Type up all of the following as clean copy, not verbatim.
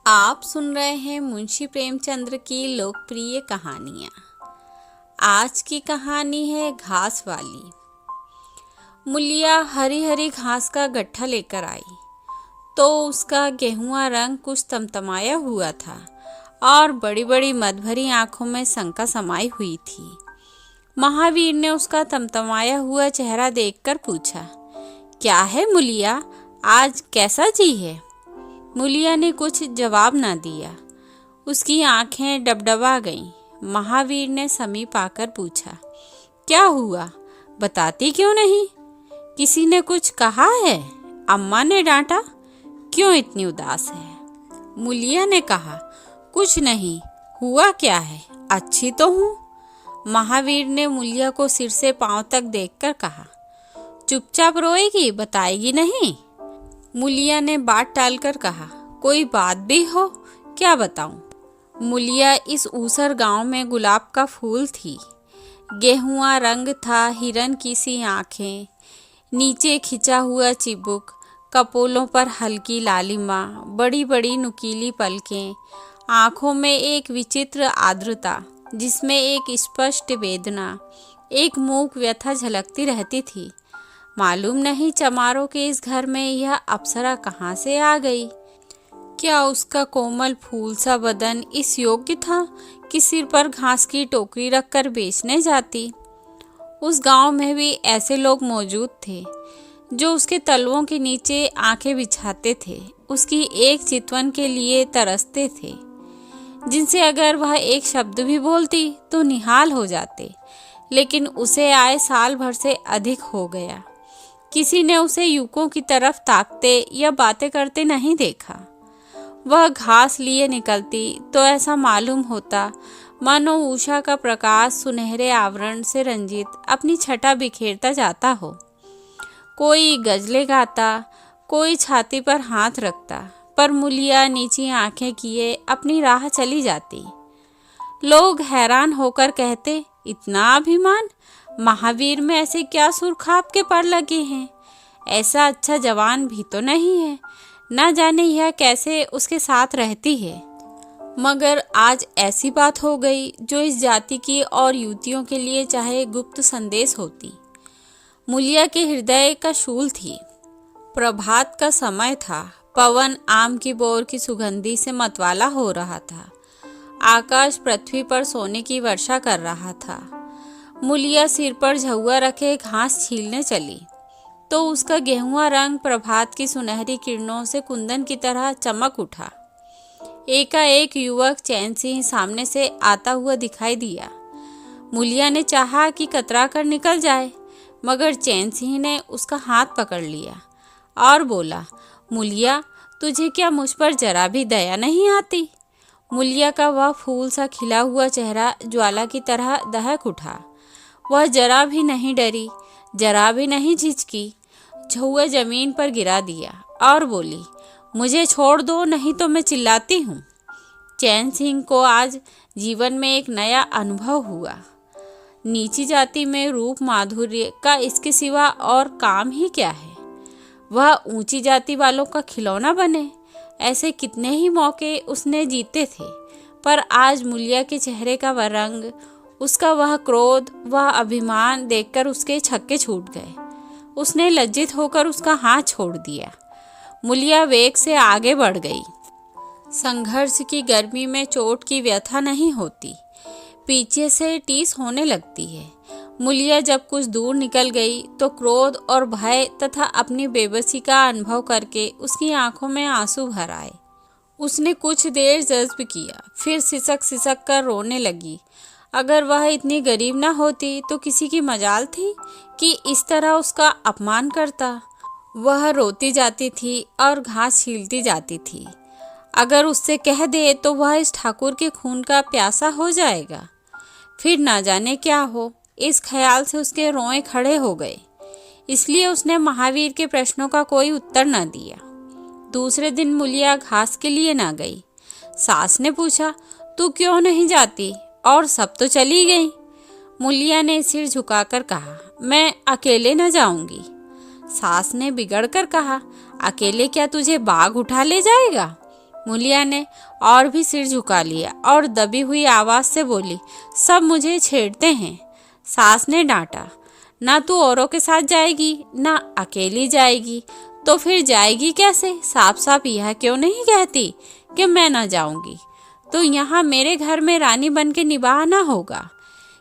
आप सुन रहे हैं मुंशी प्रेमचंद्र की लोकप्रिय कहानियाँ। आज की कहानी है घास वाली। मूलिया हरी हरी घास का गट्ठा लेकर आई तो उसका गेहुआ रंग कुछ तमतमाया हुआ था और बड़ी बड़ी मदभरी आंखों में शंका समाई हुई थी। महावीर ने उसका तमतमाया हुआ चेहरा देखकर पूछा, क्या है मूलिया, आज कैसा जी है? मूलिया ने कुछ जवाब ना दिया। उसकी आंखें डबडबा गईं। महावीर ने समीप आकर पूछा, क्या हुआ, बताती क्यों नहीं? किसी ने कुछ कहा है? अम्मा ने डांटा? क्यों इतनी उदास है? मूलिया ने कहा, कुछ नहीं, हुआ क्या है, अच्छी तो हूँ। महावीर ने मूलिया को सिर से पांव तक देखकर कहा, चुपचाप रोएगी, बताएगी नहीं? मूलिया ने बात टालकर कहा, कोई बात भी हो, क्या बताऊं? मूलिया इस ऊसर गांव में गुलाब का फूल थी। गेहुआ रंग था, हिरन की सी आंखें, नीचे खिंचा हुआ चिबुक, कपोलों पर हल्की लालिमा, बड़ी बड़ी नुकीली पलकें, आंखों में एक विचित्र आर्द्रता जिसमें एक स्पष्ट वेदना, एक मूक व्यथा झलकती रहती थी। मालूम नहीं चमारों के इस घर में यह अप्सरा कहाँ से आ गई। क्या उसका कोमल फूल सा बदन इस योग्य था कि सिर पर घास की टोकरी रखकर बेचने जाती? उस गांव में भी ऐसे लोग मौजूद थे जो उसके तलवों के नीचे आंखें बिछाते थे, उसकी एक चितवन के लिए तरसते थे, जिनसे अगर वह एक शब्द भी बोलती तो निहाल हो जाते। लेकिन उसे आए साल भर से अधिक हो गया। किसी ने उसे युवकों की तरफ ताकते या बातें करते नहीं देखा। वह घास लिए निकलती तो ऐसा मालूम होता मानो उषा का प्रकाश सुनहरे आवरण से रंजित अपनी छटा बिखेरता जाता हो। कोई गजलें गाता, कोई छाती पर हाथ रखता, पर मूलिया नीची आंखें किए अपनी राह चली जाती। लोग हैरान होकर कहते, इतना अभिमान, महावीर में ऐसे क्या सुरखाप के पर लगे हैं? ऐसा अच्छा जवान भी तो नहीं है, न जाने यह कैसे उसके साथ रहती है। मगर आज ऐसी बात हो गई जो इस जाति की और युवतियों के लिए चाहे गुप्त संदेश होती। मूलिया के हृदय का शूल थी। प्रभात का समय था। पवन आम की बोर की सुगंधी से मतवाला हो रहा था। आकाश पृथ्वी पर सोने की वर्षा कर रहा था। मूलिया सिर पर झउआ रखे घास छीलने चली तो उसका गेहुआ रंग प्रभात की सुनहरी किरणों से कुंदन की तरह चमक उठा। एकाएक युवक चैन सिंह सामने से आता हुआ दिखाई दिया। मूलिया ने चाहा कि कतरा कर निकल जाए, मगर चैन सिंह ने उसका हाथ पकड़ लिया और बोला, मूलिया, तुझे क्या मुझ पर जरा भी दया नहीं आती? मूलिया का वह फूल सा खिला हुआ चेहरा ज्वाला की तरह दहक उठा। वह जरा भी नहीं डरी, जरा भी नहीं झिझकी। झउआ जमीन पर गिरा दिया और बोली, मुझे छोड़ दो, नहीं तो मैं चिल्लाती हूँ। चैन सिंह को आज जीवन में एक नया अनुभव हुआ। नीची जाति में रूप माधुर्य का इसके सिवा और काम ही क्या है? वह ऊंची जाति वालों का खिलौना बने। ऐसे कितने ही मौके उसने जीते थे, पर आज मूलिया के चेहरे का वह रंग, उसका वह क्रोध, वह अभिमान देखकर उसके छक्के छूट गए। उसने लज्जित होकर उसका हाथ छोड़ दिया। मूलिया वेग से आगे बढ़ गई। संघर्ष की गर्मी में चोट की व्यथा नहीं होती, पीछे से टीस होने लगती है। मूलिया जब कुछ दूर निकल गई तो क्रोध और भय तथा अपनी बेबसी का अनुभव करके उसकी आंखों में आंसू भर आए। उसने कुछ देर जज्ब किया, फिर सिसक सिसक कर रोने लगी। अगर वह इतनी गरीब न होती तो किसी की मजाल थी कि इस तरह उसका अपमान करता। वह रोती जाती थी और घास छीलती जाती थी। अगर उससे कह दे तो वह इस ठाकुर के खून का प्यासा हो जाएगा, फिर ना जाने क्या हो। इस ख्याल से उसके रोए खड़े हो गए। इसलिए उसने महावीर के प्रश्नों का कोई उत्तर न दिया। दूसरे दिन मूलिया घास के लिए ना गई। सास ने पूछा, तू क्यों नहीं जाती? और सब तो चली गई। मूलिया ने सिर झुकाकर कहा, मैं अकेले न जाऊंगी। सास ने बिगड़ कर कहा, अकेले क्या तुझे बाघ उठा ले जाएगा? मुलिया ने और भी सिर झुका लिया और दबी हुई आवाज से बोली, सब मुझे छेड़ते हैं। सास ने डांटा, ना तू औरों के साथ जाएगी ना अकेली जाएगी, तो फिर जाएगी कैसे? साफ साफ यह क्यों नहीं कहती कि मैं ना जाऊंगी? तो यहाँ मेरे घर में रानी बन के निभाना होगा।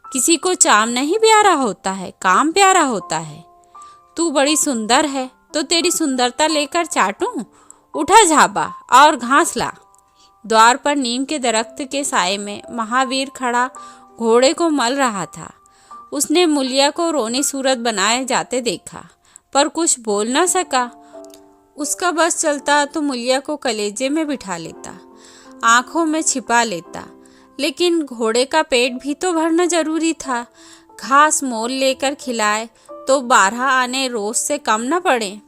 किसी को चाम नहीं प्यारा होता है, काम प्यारा होता है। तू बड़ी सुंदर है तो तेरी सुंदरता लेकर चाटूं? उठा झाबा और घास ला। द्वार पर नीम के दरख्त के साए में महावीर खड़ा घोड़े को मल रहा था। उसने मुलिया को रोनी सूरत बनाए जाते देखा, पर कुछ बोल न सका। उसका बस चलता तो मुलिया को कलेजे में बिठा लेता, आंखों में छिपा लेता, लेकिन घोड़े का पेट भी तो भरना जरूरी था। घास मोल लेकर खिलाए तो 12 आने रोज से कम न पड़े।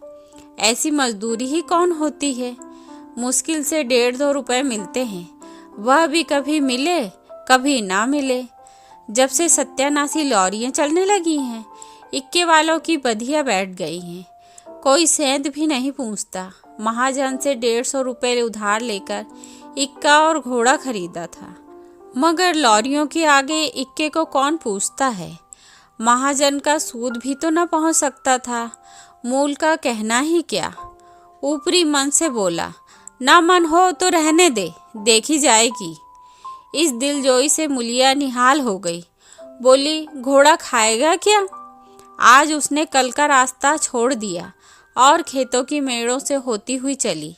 ऐसी मजदूरी ही कौन होती है? मुश्किल से 1.5-2 रुपए मिलते हैं, वह भी कभी मिले कभी ना मिले। जब से सत्यानाशी लॉरियां चलने लगी हैं, इक्के वालों की बधिया बैठ गई हैं। कोई सेंध भी नहीं पूछता। महाजन से 150 रुपए उधार लेकर इक्का और घोड़ा खरीदा था, मगर लॉरियों के आगे इक्के को कौन पूछता है? महाजन का सूद भी तो न पहुंच सकता था, मूल का कहना ही क्या। ऊपरी मन से बोला, ना मन हो तो रहने दे, देखी जाएगी। इस दिलजोई से मुलिया निहाल हो गई। बोली, घोड़ा खाएगा क्या? आज उसने कल का रास्ता छोड़ दिया और खेतों की मेड़ों से होती हुई चली।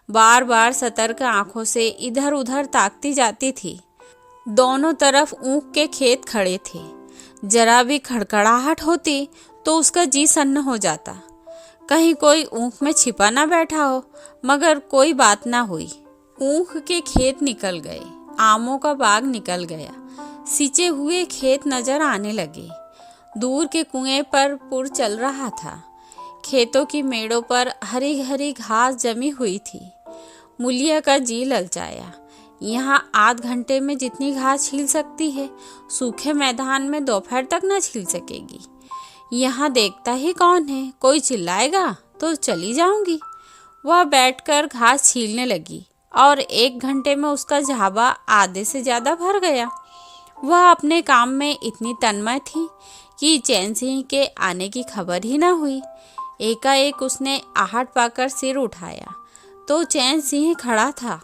बार बार सतर्क आंखों से इधर उधर ताकती जाती थी। दोनों तरफ ऊख के खेत खड़े थे। जरा भी खड़खड़ाहट होती तो उसका जी सन्न हो जाता। कहीं कोई ऊख में छिपा ना बैठा हो, मगर कोई बात ना हुई। ऊख के खेत निकल गए, आमों का बाग निकल गया, सींचे हुए खेत नजर आने लगे। दूर के कुएं पर पुर चल रहा था। खेतों की मेड़ों पर हरी हरी घास जमी हुई थी। मुलिया का जी ललचाया। यहाँ आध घंटे में जितनी घास छील सकती है, सूखे मैदान में दोपहर तक न छील सकेगी। यहाँ देखता ही कौन है? कोई चिल्लाएगा तो चली जाऊंगी। वह बैठकर घास छीलने लगी और 1 घंटे में उसका झाबा आधे से ज़्यादा भर गया। वह अपने काम में इतनी तन्मय थी कि चैन सिंह के आने की खबर ही न हुई। एकाएक उसने आहट पाकर सिर उठाया तो चैन सिंह खड़ा था।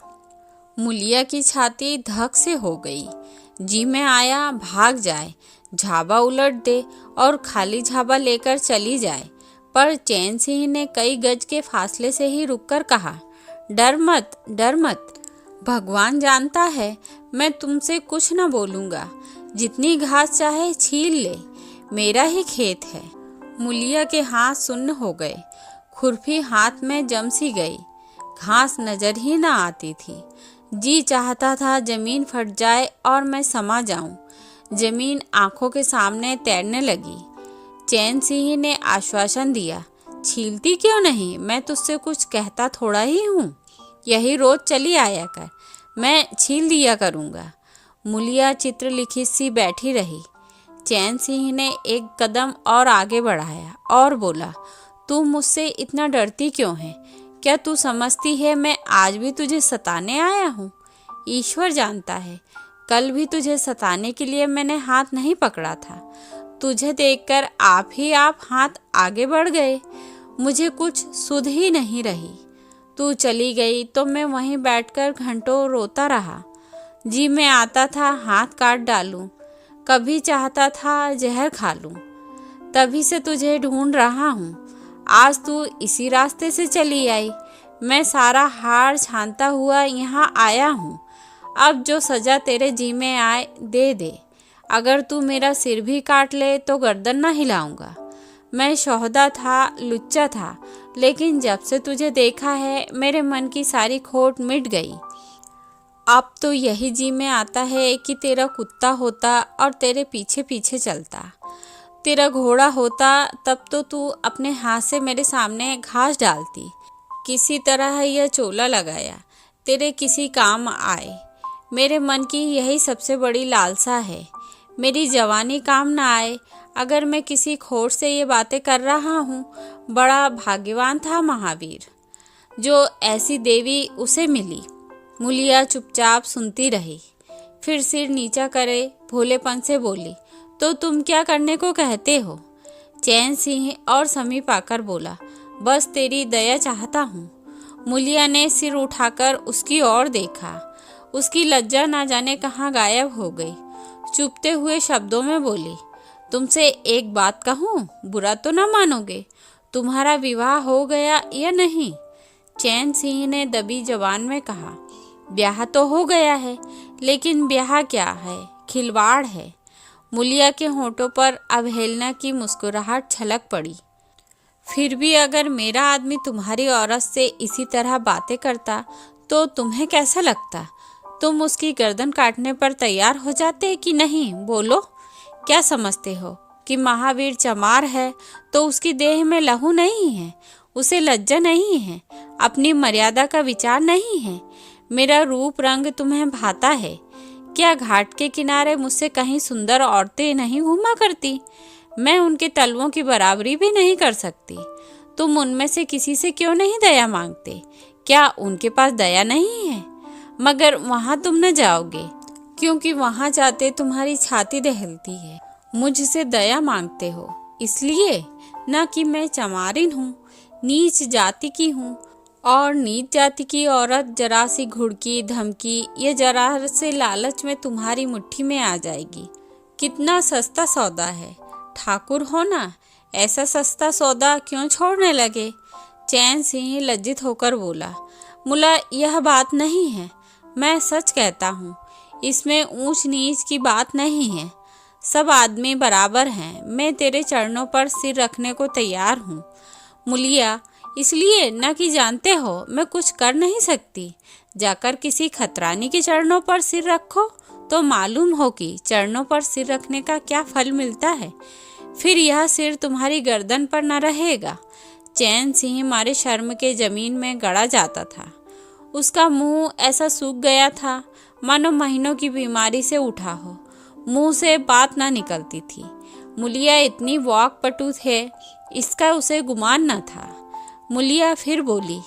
मुलिया की छाती धक से हो गई। जी में आया भाग जाए, झाबा उलट दे और खाली झाबा लेकर चली जाए, पर चैन सिंह ने कई गज के फासले से ही रुककर कहा, डर मत, डर मत। भगवान जानता है मैं तुमसे कुछ न बोलूँगा। जितनी घास चाहे छील ले, मेरा ही खेत है। मुलिया के हाथ सुन्न हो गए, खुरपी हाथ में जम सी गई, घास नजर ही न आती थी। जी चाहता था जमीन फट जाए और मैं समा जाऊं। जमीन आंखों के सामने तैरने लगी। चैन सिंह ने आश्वासन दिया, छीलती क्यों नहीं? मैं तुझसे कुछ कहता थोड़ा ही हूँ। यही रोज चली आया कर, मैं छील दिया करूँगा। मुलिया चित्रलिखित सी बैठी रही। चैन सिंह ने एक कदम और आगे बढ़ाया और बोला, तू मुझसे इतना डरती क्यों है? क्या तू समझती है मैं आज भी तुझे सताने आया हूँ? ईश्वर जानता है, कल भी तुझे सताने के लिए मैंने हाथ नहीं पकड़ा था। तुझे देखकर आप ही आप हाथ आगे बढ़ गए। मुझे कुछ सुध ही नहीं रही। तू चली गई तो मैं वहीं बैठकर घंटों रोता रहा। जी में आता था हाथ काट डालूं, कभी चाहता था जहर खा लूं। तभी से तुझे ढूंढ रहा हूँ। आज तू इसी रास्ते से चली आई। मैं सारा हार छानता हुआ यहाँ आया हूँ। अब जो सजा तेरे जी में आए दे दे। अगर तू मेरा सिर भी काट ले तो गर्दन न हिलाऊंगा। मैं शोहदा था, लुच्चा था, लेकिन जब से तुझे देखा है मेरे मन की सारी खोट मिट गई। अब तो यही जी में आता है कि तेरा कुत्ता होता और तेरे पीछे पीछे चलता। तेरा घोड़ा होता तब तो तू अपने हाथ से मेरे सामने घास डालती। किसी तरह यह चोला लगाया तेरे किसी काम आए। मेरे मन की यही सबसे बड़ी लालसा है। मेरी जवानी काम न आए। अगर मैं किसी खोट से ये बातें कर रहा हूँ, बड़ा भाग्यवान था महावीर जो ऐसी देवी उसे मिली। मुलिया चुपचाप सुनती रही। फिर सिर नीचा करे भोलेपन से बोली, तो तुम क्या करने को कहते हो? चैन सिंह और समीप आकर बोला, बस तेरी दया चाहता हूँ। मुलिया ने सिर उठाकर उसकी ओर देखा। उसकी लज्जा ना जाने कहाँ गायब हो गई। चुपते हुए शब्दों में बोली, तुमसे एक बात कहूँ, बुरा तो ना मानोगे? तुम्हारा विवाह हो गया या नहीं? चैन सिंह ने दबी जबान में कहा, ब्याह तो हो गया है, लेकिन ब्याह क्या है, खिलवाड़ है। मुलिया के होठों पर अवहेलना की मुस्कुराहट छलक पड़ी। फिर भी अगर मेरा आदमी तुम्हारी औरत से इसी तरह बातें करता तो तुम्हें कैसा लगता? तुम उसकी गर्दन काटने पर तैयार हो जाते कि नहीं? बोलो, क्या समझते हो कि महावीर चमार है तो उसकी देह में लहू नहीं है? उसे लज्जा नहीं है? अपनी मर्यादा का विचार नहीं है? मेरा रूप रंग तुम्हें भाता है? क्या घाट के किनारे मुझसे कहीं सुंदर औरतें नहीं घूमा करती? मैं उनके तलवों की बराबरी भी नहीं कर सकती। तुम उनमें से किसी से क्यों नहीं दया मांगते? क्या उनके पास दया नहीं है? मगर वहां तुम न जाओगे, क्योंकि वहां जाते तुम्हारी छाती दहलती है। मुझसे दया मांगते हो इसलिए न कि मैं चमारिन हूँ, नीच जाति की हूँ, और नीच जाति की औरत जरा सी घुड़की धमकी या जरा से लालच में तुम्हारी मुट्ठी में आ जाएगी। कितना सस्ता सौदा है, ठाकुर हो ना, ऐसा सस्ता सौदा क्यों छोड़ने लगे? चैन सिंह लज्जित होकर बोला, मुला यह बात नहीं है, मैं सच कहता हूँ, इसमें ऊंच नीच की बात नहीं है। सब आदमी बराबर हैं। मैं तेरे चरणों पर सिर रखने को तैयार हूँ मुलिया, इसलिए न कि जानते हो मैं कुछ कर नहीं सकती। जाकर किसी खतरानी के चरणों पर सिर रखो तो मालूम हो कि चरणों पर सिर रखने का क्या फल मिलता है। फिर यह सिर तुम्हारी गर्दन पर न रहेगा। चैन सिंह मारे शर्म के जमीन में गड़ा जाता था। उसका मुंह ऐसा सूख गया था मानो महीनों की बीमारी से उठा हो। मुंह से बात ना निकलती थी। मुलिया इतनी वाक्पटु थे, इसका उसे गुमान न था। मुलिया फिर बोली,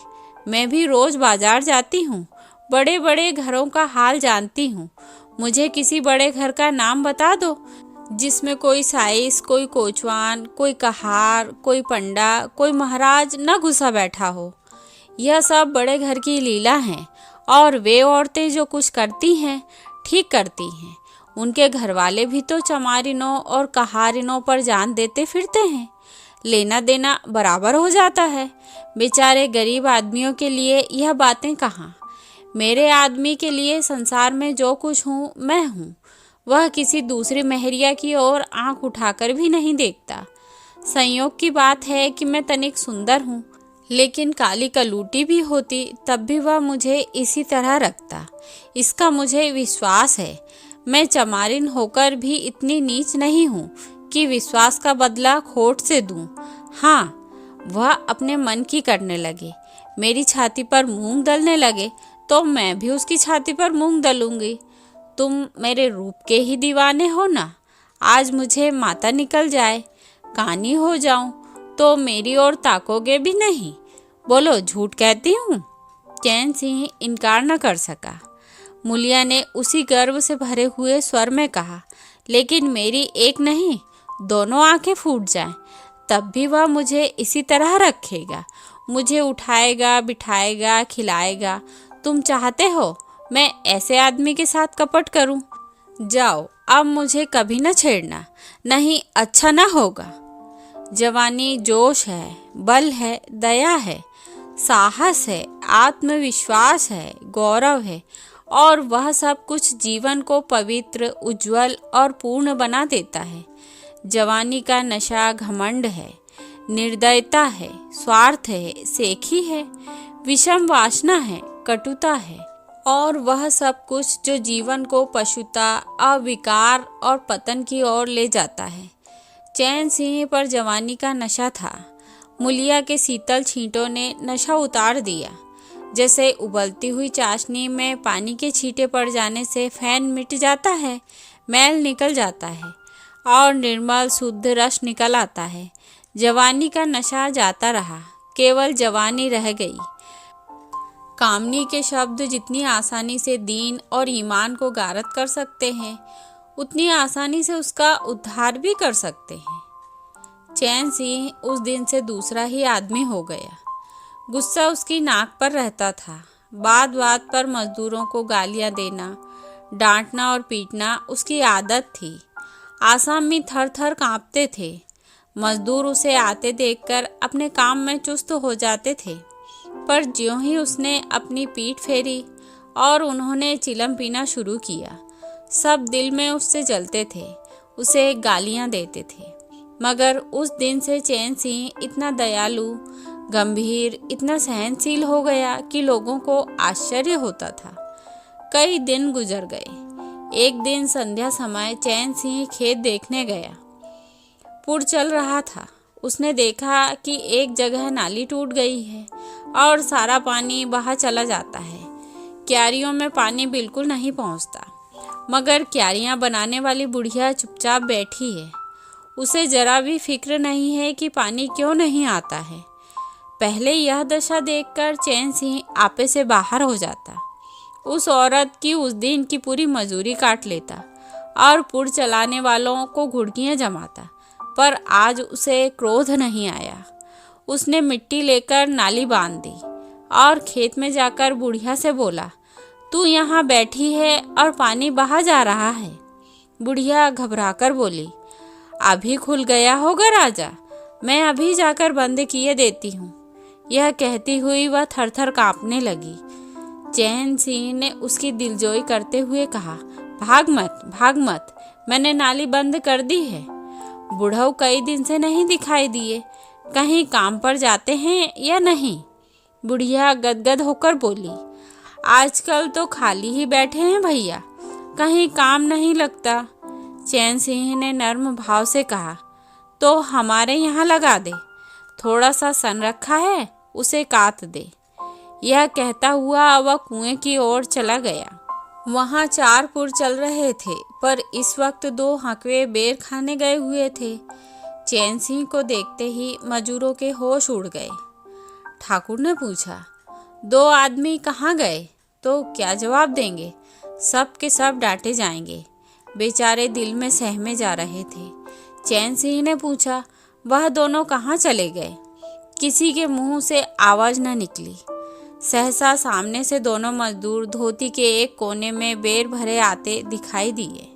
मैं भी रोज बाजार जाती हूँ, बड़े बड़े घरों का हाल जानती हूँ। मुझे किसी बड़े घर का नाम बता दो जिसमें कोई साइस, कोई कोचवान, कोई कहार, कोई पंडा, कोई महाराज न घुसा बैठा हो। यह सब बड़े घर की लीला है, और वे औरतें जो कुछ करती हैं ठीक करती हैं। उनके घरवाले भी तो चमारिनों और कहारिनों पर जान देते फिरते हैं। लेना देना बराबर हो जाता है। बेचारे गरीब आदमियों के लिए यह बातें कहाँ। मेरे आदमी के लिए संसार में जो कुछ हूँ मैं हूँ। वह किसी दूसरी मेहरिया की ओर आंख उठाकर भी नहीं देखता। संयोग की बात है कि मैं तनिक सुंदर हूँ, लेकिन काली कलूटी भी होती तब भी वह मुझे इसी तरह रखता। इसका मुझे विश्वास है। मैं चमारिन होकर भी इतनी नीच नहीं हूँ कि विश्वास का बदला खोट से दूं। हाँ, वह अपने मन की करने लगे, मेरी छाती पर मूंग दलने लगे तो मैं भी उसकी छाती पर मूंग दलूंगी। तुम मेरे रूप के ही दीवाने हो ना। आज मुझे माता निकल जाए, कानी हो जाऊं तो मेरी ओर ताकोगे भी नहीं। बोलो, झूठ कहती हूँ? चैन सिंह इनकार न कर सका। मुलिया ने उसी गर्व से भरे हुए स्वर में कहा, लेकिन मेरी एक नहीं, दोनों आंखें फूट जाएं, तब भी वह मुझे इसी तरह रखेगा। मुझे उठाएगा, बिठाएगा, खिलाएगा। तुम चाहते हो मैं ऐसे आदमी के साथ कपट करूं? जाओ, अब मुझे कभी न छेड़ना, नहीं अच्छा न होगा। जवानी जोश है, बल है, दया है, साहस है, आत्मविश्वास है, गौरव है, और वह सब कुछ जीवन को पवित्र, उज्जवल और पूर्ण बना देता है। जवानी का नशा घमंड है, निर्दयता है, स्वार्थ है, सेखी है, विषम वासना है, कटुता है, और वह सब कुछ जो जीवन को पशुता, अविकार और पतन की ओर ले जाता है। चैन सिंह पर जवानी का नशा था। मुलिया के शीतल छींटों ने नशा उतार दिया। जैसे उबलती हुई चाशनी में पानी के छींटे पड़ जाने से फैन मिट जाता है, मैल निकल जाता है और निर्मल शुद्ध रस निकल आता है। जवानी का नशा जाता रहा, केवल जवानी रह गई। कामनी के शब्द जितनी आसानी से दीन और ईमान को गारत कर सकते हैं, उतनी आसानी से उसका उद्धार भी कर सकते हैं। चैन सिंह उस दिन से दूसरा ही आदमी हो गया। गुस्सा उसकी नाक पर रहता था। बात बात पर मजदूरों को गालियां देना, डांटना और पीटना उसकी आदत थी। आसामी थर थर कांपते थे। मजदूर उसे आते देखकर अपने काम में चुस्त हो जाते थे, पर ज्यों ही उसने अपनी पीठ फेरी और उन्होंने चिलम पीना शुरू किया, सब दिल में उससे जलते थे, उसे गालियां देते थे। मगर उस दिन से चैन सिंह इतना दयालु, गंभीर, इतना सहनशील हो गया कि लोगों को आश्चर्य होता था। कई दिन गुजर गए। एक दिन संध्या समय चैन सिंह खेत देखने गया। पुर चल रहा था। उसने देखा कि एक जगह नाली टूट गई है और सारा पानी बाहर चला जाता है। क्यारियों में पानी बिल्कुल नहीं पहुंचता, मगर क्यारियां बनाने वाली बुढ़िया चुपचाप बैठी है। उसे जरा भी फिक्र नहीं है कि पानी क्यों नहीं आता है। पहले यह दशा देखकर चैन सिंह आपे से बाहर हो जाता। उस औरत की उस दिन की पूरी मजूरी काट लेता और पुर चलाने वालों को घुड़कियां जमाता, पर आज उसे क्रोध नहीं आया। उसने मिट्टी लेकर नाली बांध दी और खेत में जाकर बुढ़िया से बोला, तू यहाँ बैठी है और पानी बहा जा रहा है। बुढ़िया घबराकर बोली, अभी खुल गया होगा राजा, मैं अभी जाकर बंद किए देती हूँ। यह कहती हुई वह थर थर कांपने लगी। चैन सिंह ने उसकी दिलजोई करते हुए कहा, भाग मत, मैंने नाली बंद कर दी है। बुढ़ऊ कई दिन से नहीं दिखाई दिए, कहीं काम पर जाते हैं या नहीं? बुढ़िया गदगद होकर बोली, आजकल तो खाली ही बैठे हैं भैया, कहीं काम नहीं लगता। चैन सिंह ने नर्म भाव से कहा, तो हमारे यहाँ लगा दे, थोड़ा सा सन रखा है, उसे काट दे। यह कहता हुआ वह कुएं की ओर चला गया। वहाँ 4 पुर चल रहे थे, पर इस वक्त 2 हकवे बेर खाने गए हुए थे। चैन सिंह को देखते ही मजूरों के होश उड़ गए। ठाकुर ने पूछा, 2 आदमी कहाँ गए? तो क्या जवाब देंगे? सब के सब डांटे जाएंगे। बेचारे दिल में सहमे जा रहे थे। चैन सिंह ने पूछा, वह दोनों कहाँ चले गए? किसी के मुंह से आवाज न निकली। सहसा सामने से दोनों मजदूर धोती के एक कोने में बेर भरे आते दिखाई दिए।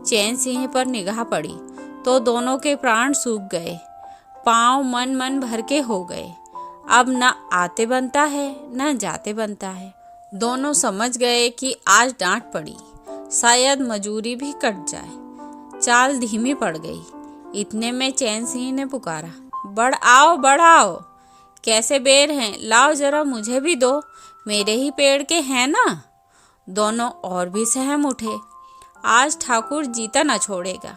चैन सिंह पर निगाह पड़ी तो दोनों के प्राण सूख गए, पांव मन भर के हो गए। अब न आते बनता है न जाते बनता है। दोनों समझ गए कि आज डांट पड़ी, शायद मजूरी भी कट जाए। चाल धीमी पड़ गई। इतने में चैन सिंह ने पुकारा, बढ़ आओ, कैसे बेर हैं, लाओ जरा मुझे भी दो, मेरे ही पेड़ के हैं ना। दोनों और भी सहम उठे। आज ठाकुर जीता न छोड़ेगा।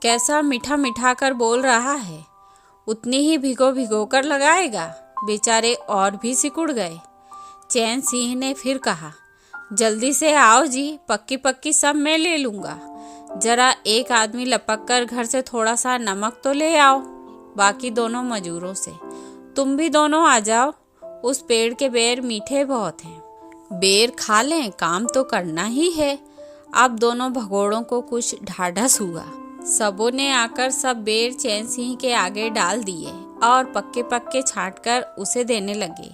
कैसा मीठा कर बोल रहा है, उतनी ही भिगो कर लगाएगा। बेचारे और भी सिकुड़ गए। चैन सिंह ने फिर कहा, जल्दी से आओ जी, पक्की सब मैं ले लूँगा। जरा एक आदमी लपक कर घर से थोड़ा सा नमक तो ले आओ। बाकी दोनों मजूरों से, तुम भी दोनों आ जाओ, उस पेड़ के बेर मीठे बहुत हैं। बेर खा लें, काम तो करना ही है। अब दोनों भगोड़ों को कुछ ढाढ़स हुआ। सबों ने आकर सब बेर चैन सिंह के आगे डाल दिए और पक्के छांटकर उसे देने लगे।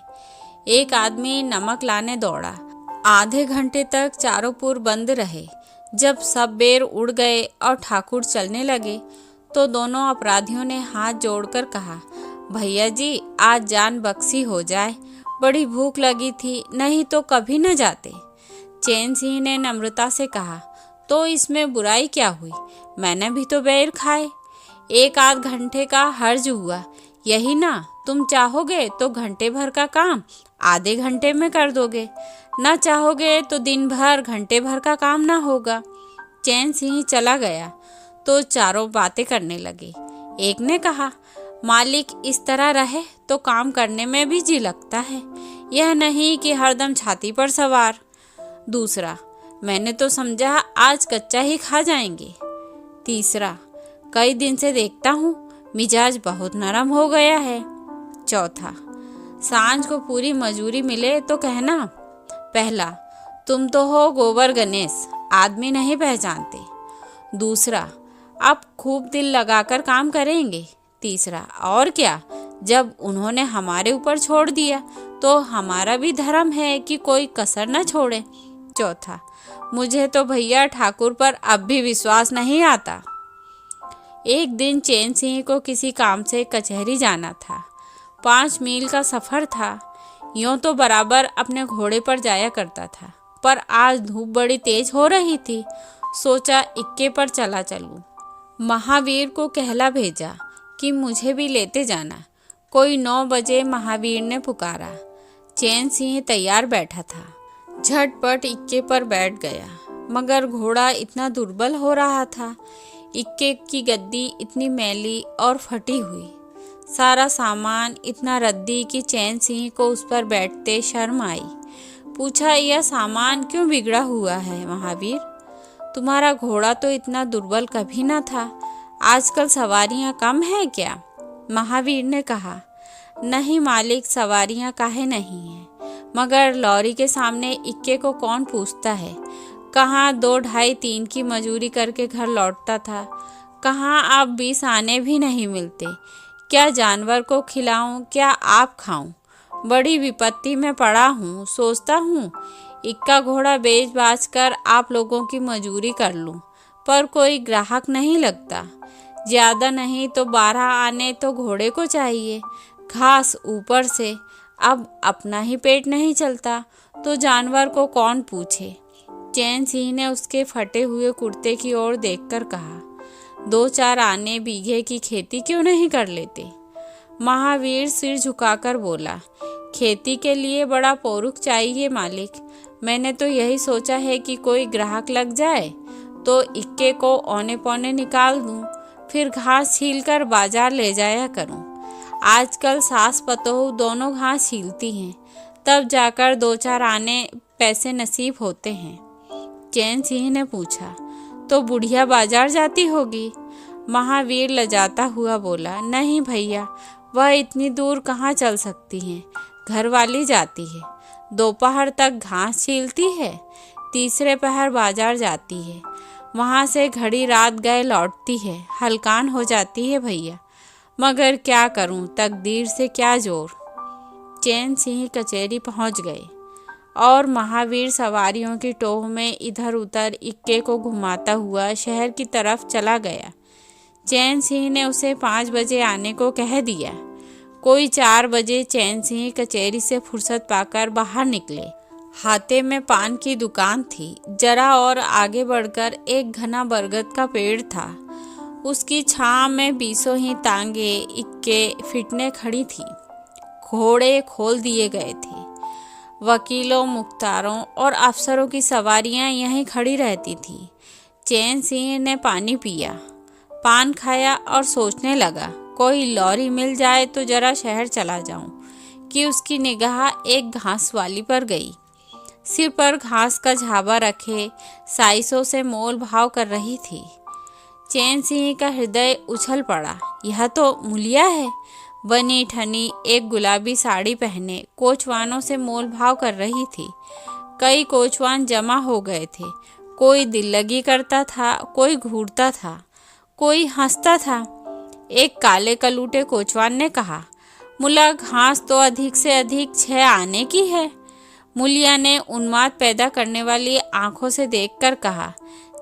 एक आदमी नमक लाने दौड़ा। आधे घंटे तक चारों पुर बंद रहे। जब सब बेर उड़ गए और ठाकुर चलने लगे तो दोनों अपराधियों ने हाथ जोड़कर कहा, भैया जी, आज जान बख्शी हो जाए, बड़ी भूख लगी थी, नहीं तो कभी न जाते। चैन सिंह ने नम्रता से कहा, तो इसमें बुराई क्या हुई, मैंने भी तो बेर खाए। 1 आध घंटे का हर्ज हुआ, यही ना। तुम चाहोगे तो घंटे भर का काम आधे घंटे में कर दोगे, न चाहोगे तो दिन भर घंटे भर का काम ना होगा। चैन सिंह चला गया तो चारों बातें करने लगे। एक ने कहा, मालिक इस तरह रहे तो काम करने में भी जी लगता है, यह नहीं कि हरदम छाती पर सवार। दूसरा, मैंने तो समझा आज कच्चा ही खा जाएंगे। तीसरा, कई दिन से देखता हूँ मिजाज बहुत नरम हो गया है। चौथा, सांझ को पूरी मजूरी मिले तो कहना। पहला, तुम तो हो गोबर गणेश, आदमी नहीं पहचानते। दूसरा, अब खूब दिल लगाकर काम करेंगे। तीसरा, और क्या, जब उन्होंने हमारे ऊपर छोड़ दिया तो हमारा भी धर्म है कि कोई कसर न छोड़े। चौथा, मुझे तो भैया ठाकुर पर अब भी विश्वास नहीं आता। एक दिन चैन सिंह को किसी काम से कचहरी जाना था। 5 मील का सफ़र था। यूँ तो बराबर अपने घोड़े पर जाया करता था, पर आज धूप बड़ी तेज हो रही थी। सोचा इक्के पर चला चलूं। महावीर को कहला भेजा कि मुझे भी लेते जाना। कोई 9 बजे महावीर ने पुकारा। चैन सिंह तैयार बैठा था। झटपट इक्के पर बैठ गया, मगर घोड़ा इतना दुर्बल हो रहा था। इक्के की गद्दी इतनी मैली और फटी हुई, सारा सामान इतना रद्दी कि चैन सिंह को उस पर बैठते शर्म आई। पूछा, यह सामान क्यों बिगड़ा हुआ है महावीर? तुम्हारा घोड़ा तो इतना दुर्बल कभी न था। आजकल सवारियां कम है क्या? महावीर ने कहा, नहीं मालिक, सवारियां काहे नहीं हैं, मगर लॉरी के सामने इक्के को कौन पूछता है। कहाँ 2, 2.5, 3 की मजूरी करके घर लौटता था, कहाँ अब 20 आने भी नहीं मिलते। क्या जानवर को खिलाऊं, क्या आप खाऊं? बड़ी विपत्ति में पड़ा हूँ। सोचता हूँ इक्का घोड़ा बेच बाच कर आप लोगों की मजूरी कर लूं, पर कोई ग्राहक नहीं लगता। ज़्यादा नहीं तो 12 आने तो घोड़े को चाहिए, घास ऊपर से। अब अपना ही पेट नहीं चलता तो जानवर को कौन पूछे। चैन सिंह ने उसके फटे हुए कुर्ते की ओर देखकर कहा, 2-4 आने बीघे की खेती क्यों नहीं कर लेते? महावीर सिर झुकाकर बोला, खेती के लिए बड़ा पोरुख चाहिए मालिक। मैंने तो यही सोचा है कि कोई ग्राहक लग जाए तो इक्के को औने पौने निकाल दूं, फिर घास छील कर बाजार ले जाया करूं। आजकल सास पतोह दोनों घास छीलती हैं, तब जाकर 2-4 आने पैसे नसीब होते हैं। चैन सिंह ने पूछा, तो बुढ़िया बाजार जाती होगी? महावीर लजाता हुआ बोला, नहीं भैया, वह इतनी दूर कहाँ चल सकती हैं, घरवाली जाती है। दोपहर तक घास छीलती है, तीसरे पहर बाजार जाती है, वहाँ से घड़ी रात गए लौटती है। हलकान हो जाती है भैया, मगर क्या करूं, तकदीर से क्या जोर। चैन सिंह कचहरी पहुँच गए और महावीर सवारियों की टोह में इधर उधर इक्के को घुमाता हुआ शहर की तरफ चला गया। चैन सिंह ने उसे 5 बजे आने को कह दिया। कोई 4 बजे चैन सिंह कचहरी से फुर्सत पाकर बाहर निकले। हाथे में पान की दुकान थी। जरा और आगे बढ़कर एक घना बरगद का पेड़ था। उसकी छांव में 20 ही तांगे इक्के फिटने खड़ी थी। घोड़े खोल दिए गए थे। वकीलों, मुख्तारों और अफसरों की सवारियां यहीं खड़ी रहती थी। चैन सिंह ने पानी पिया, पान खाया और सोचने लगा, कोई लॉरी मिल जाए तो जरा शहर चला जाऊं, कि उसकी निगाह एक घास वाली पर गई। सिर पर घास का झाबा रखे साइसों से मोल भाव कर रही थी। चैन सिंह का हृदय उछल पड़ा। यह तो मुलिया है। बनी ठनी एक गुलाबी साड़ी पहने कोचवानों से मोल भाव कर रही थी। कई कोचवान जमा हो गए थे। कोई दिल लगी करता था, कोई घूरता था, कोई हंसता था। एक काले कलूटे कोचवान ने कहा, मुला, घास तो अधिक से अधिक 6 आने की है। मुलिया ने उन्माद पैदा करने वाली आंखों से देखकर कहा,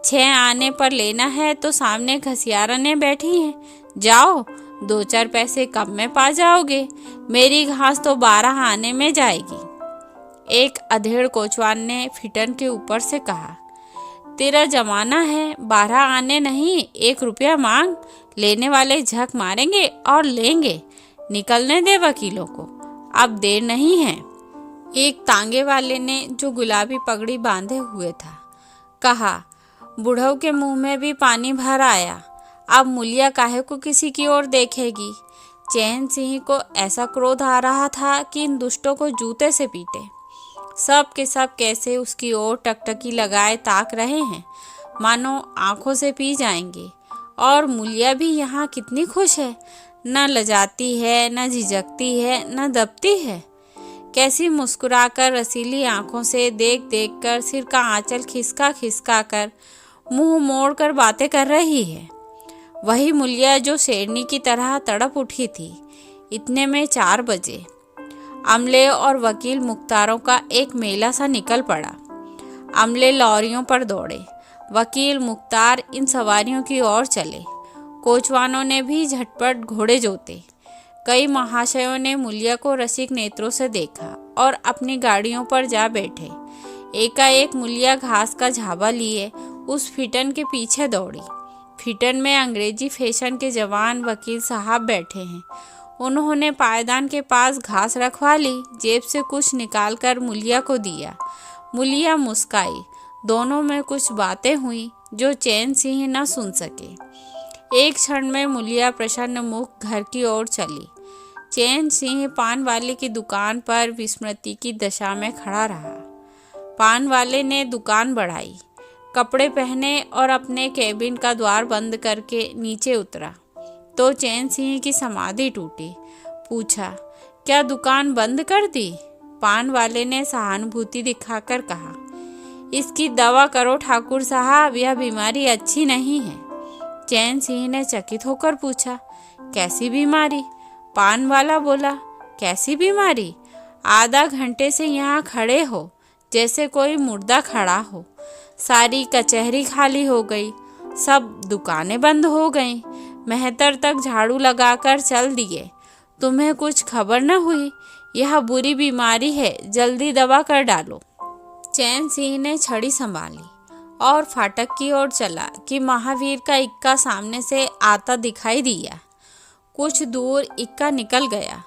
6 आने पर लेना है तो सामने घसियारने बैठी हैं, जाओ 2-4 पैसे कम में पा जाओगे। मेरी घास तो 12 आने में जाएगी। एक अधेड़ कोचवान ने फिटन के ऊपर से कहा, तेरा जमाना है, 12 आने नहीं, 1 रुपया मांग, लेने वाले झक मारेंगे और लेंगे। निकलने दे वकीलों को, अब देर नहीं है। एक तांगे वाले ने, जो गुलाबी पगड़ी बांधे हुए था, कहा, बुढ़ऊ के मुंह में भी पानी भर आया। अब मुलिया काहे को किसी की ओर देखेगी। चैन सिंह को ऐसा क्रोध आ रहा था कि इन दुष्टों को जूते से पीटे। सब के सब कैसे उसकी ओर टकटकी लगाए ताक रहे हैं, मानो आंखों से पी जाएंगे। और मुलिया भी यहाँ कितनी खुश है, न लजाती है, न झिझकती है, न दबती है। कैसी मुस्कुराकर रसीली आंखों से देख देख कर, सिर का आंचल खिसका खिसका कर, मुंह मोड़ कर बातें कर रही है। वही मुलिया जो शेरनी की तरह तड़प उठी थी। इतने में 4 बजे। अमले और वकील मुख्तारों का एक मेला सा निकल पड़ा। अमले लॉरियों पर दौड़े, वकील मुख्तार इन सवारियों की ओर चले। कोचवानों ने भी झटपट घोड़े जोते। कई महाशयों ने मुलिया को रसिक नेत्रों से देखा और अपनी गाड़ियों पर जा बैठे। एकाएक मुलिया घास का झाबा लिए उस फिटन के पीछे दौड़ी। फिटन में अंग्रेजी फैशन के जवान वकील साहब बैठे हैं। उन्होंने पायदान के पास घास रखवा ली, जेब से कुछ निकालकर मुलिया को दिया। मुलिया मुस्काई। दोनों में कुछ बातें हुई जो चैन सिंह न सुन सके। एक क्षण में मुलिया प्रसन्न मुख घर की ओर चली। चैन सिंह पान वाले की दुकान पर विस्मृति की दशा में खड़ा रहा। पान वाले ने दुकान बढ़ाई, कपड़े पहने और अपने केबिन का द्वार बंद करके नीचे उतरा तो चैन सिंह की समाधि टूटी। पूछा, क्या दुकान बंद कर दी? पान वाले ने सहानुभूति दिखाकर कहा, इसकी दवा करो ठाकुर साहब, यह बीमारी अच्छी नहीं है। चैन सिंह ने चकित होकर पूछा, कैसी बीमारी? पान वाला बोला, कैसी बीमारी? आधा घंटे से यहाँ खड़े हो जैसे कोई मुर्दा खड़ा हो। सारी कचहरी खाली हो गई, सब दुकानें बंद हो गईं। मेहतर तक झाड़ू लगाकर चल दिए। तुम्हें कुछ खबर न हुई? यह बुरी बीमारी है, जल्दी दवा कर डालो। चैन सिंह ने छड़ी संभाली और फाटक की ओर चला कि महावीर का इक्का सामने से आता दिखाई दिया। कुछ दूर इक्का निकल गया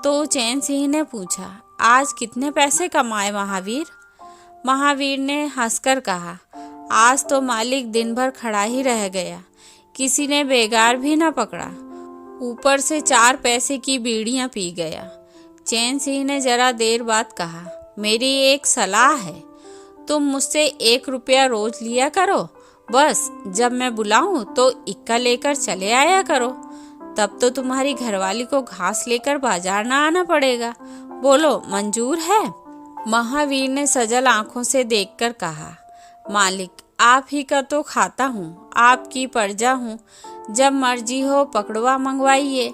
तो चैन सिंह ने पूछा, आज कितने पैसे कमाए महावीर? महावीर ने हंसकर कहा, आज तो मालिक दिन भर खड़ा ही रह गया, किसी ने बेगार भी न पकड़ा, ऊपर से 4 पैसे की बीड़ियां पी गया। चैन सिंह ने जरा देर बाद कहा, मेरी एक सलाह है, तुम मुझसे 1 रुपया रोज लिया करो। बस जब मैं बुलाऊं तो इक्का लेकर चले आया करो। तब तो तुम्हारी घरवाली को घास लेकर बाजार ना आना पड़ेगा। बोलो, मंजूर है? महावीर ने सजल आंखों से देखकर कहा, मालिक आप ही का तो खाता हूँ, आपकी प्रजा हूँ, जब मर्जी हो पकड़वा मंगवाइए,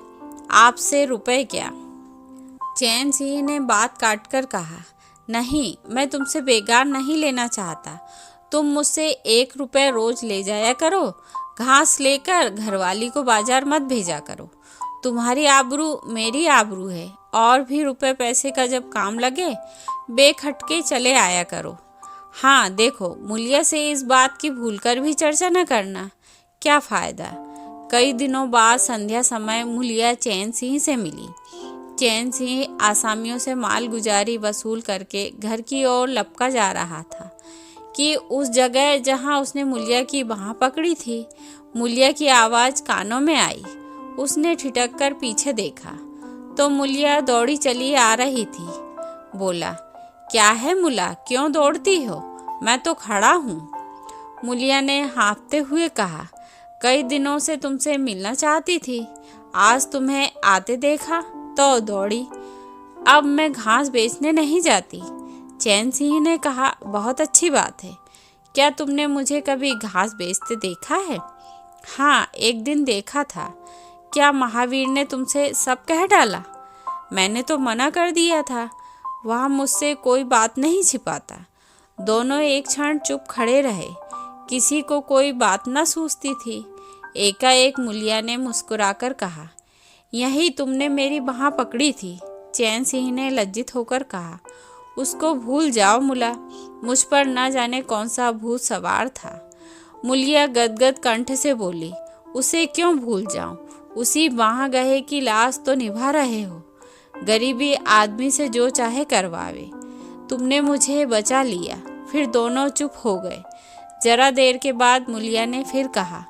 आपसे रुपए क्या? चैन सिंह ने बात काटकर कहा, नहीं, मैं तुमसे बेगार नहीं लेना चाहता, तुम मुझसे 1 रुपये रोज ले जाया करो। घास लेकर घरवाली को बाजार मत भेजा करो। तुम्हारी आबरू मेरी आबरू है, और भी रुपए पैसे का जब काम लगे बेखटके चले आया करो। हाँ देखो, मुलिया से इस बात की भूलकर भी चर्चा न करना, क्या फ़ायदा। कई दिनों बाद संध्या समय मुलिया चैन सिंह से मिली। चैन सिंह आसामियों से माल गुजारी वसूल करके घर की ओर लपका जा रहा था कि उस जगह जहाँ उसने मुलिया की बाँह पकड़ी थी, मुलिया की आवाज़ कानों में आई। उसने ठिठक कर पीछे देखा तो मुलिया दौड़ी चली आ रही थी। बोला, क्या है मुला, क्यों दौड़ती हो? मैं तो खड़ा हूँ। मुलिया ने हाँफते हुए कहा, कई दिनों से तुमसे मिलना चाहती थी, आज तुम्हें आते देखा तो दौड़ी। अब मैं घास बेचने नहीं जाती। चैन सिंह ने कहा, बहुत अच्छी बात है, क्या तुमने मुझे कभी घास बेचते देखा है? हाँ, एक दिन देखा था। क्या महावीर ने तुमसे सब कह डाला? मैंने तो मना कर दिया था, वह मुझसे कोई बात नहीं छिपाता। दोनों एक क्षण चुप खड़े रहे, किसी को कोई बात न सूझती थी। एकाएक मुलिया ने मुस्कुराकर कहा, यही तुमने मेरी बाँह पकड़ी थी। चैन सिंह ने लज्जित होकर कहा, उसको भूल जाओ मुला, मुझ पर न जाने कौन सा भूत सवार था। मुलिया गदगद कंठ से बोली, उसे क्यों भूल जाऊं, उसी बाँह गहे की लाश तो निभा रहे हो। गरीबी आदमी से जो चाहे करवावे। तुमने मुझे बचा लिया। फिर दोनों चुप हो गए। जरा देर के बाद मुलिया ने फिर कहा,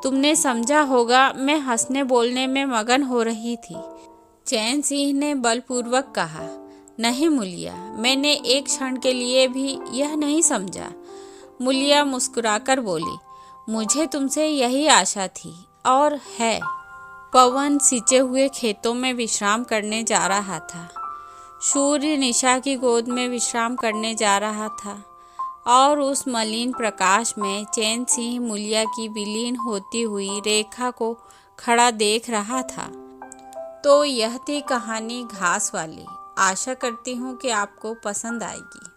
तुमने समझा होगा मैं हंसने बोलने में मगन हो रही थी। चैन सिंह ने बलपूर्वक कहा, नहीं मुलिया, मैंने एक क्षण के लिए भी यह नहीं समझा। मुलिया मुस्कुराकर बोली, मुझे तुमसे यही आशा थी और है। पवन सिंचे हुए खेतों में विश्राम करने जा रहा था। सूर्य निशा की गोद में विश्राम करने जा रहा था और उस मलिन प्रकाश में चैन सिंह मूलिया की विलीन होती हुई रेखा को खड़ा देख रहा था। तो यह थी कहानी घास वाली। आशा करती हूँ कि आपको पसंद आएगी।